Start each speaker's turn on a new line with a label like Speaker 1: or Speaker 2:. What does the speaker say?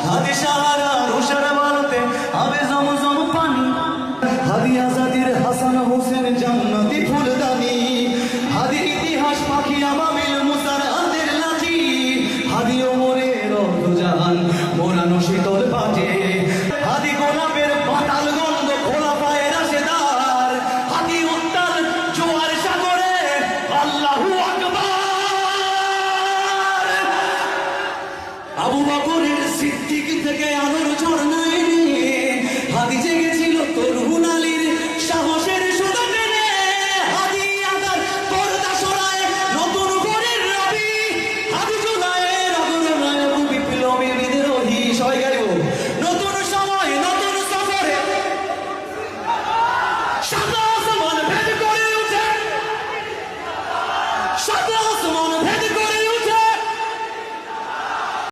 Speaker 1: হাদি সাহারা রুশার বালুতে আবে জমজম পানি, হাদি আজাদির হাসান হোসেন জান্নাতি ফুলদানি, হাদির ইতিহাস পাখি আবাবিল মুসার আদের লাঠি, হাদি ওমরের রক্তজান মোরানো শীতল পাটে, হাদি গোলাপের পাতাল গন্ধ খোলা পায়ে রাশেদার, হাদি উত্তাল জোয়ার সাগরে আল্লাহু আকবার। আবু বকরের সিদ্দিক থেকে আলোর ঝর্ণায় নিয়ে হাদি জেগেছিল তরুণ আলীর সাহসের সুতা টেনে, হাদি আদার পর্দা সরায় নতুন ঘরের রবি, হাদি জুলাইয়ের অগরণায় বিপ্লবী বিদ্রোহী সবাই গাইব। নতুন সময় নতুন সফরে সাদা আসমান ভেদ করে উঠে, সাদা আসমান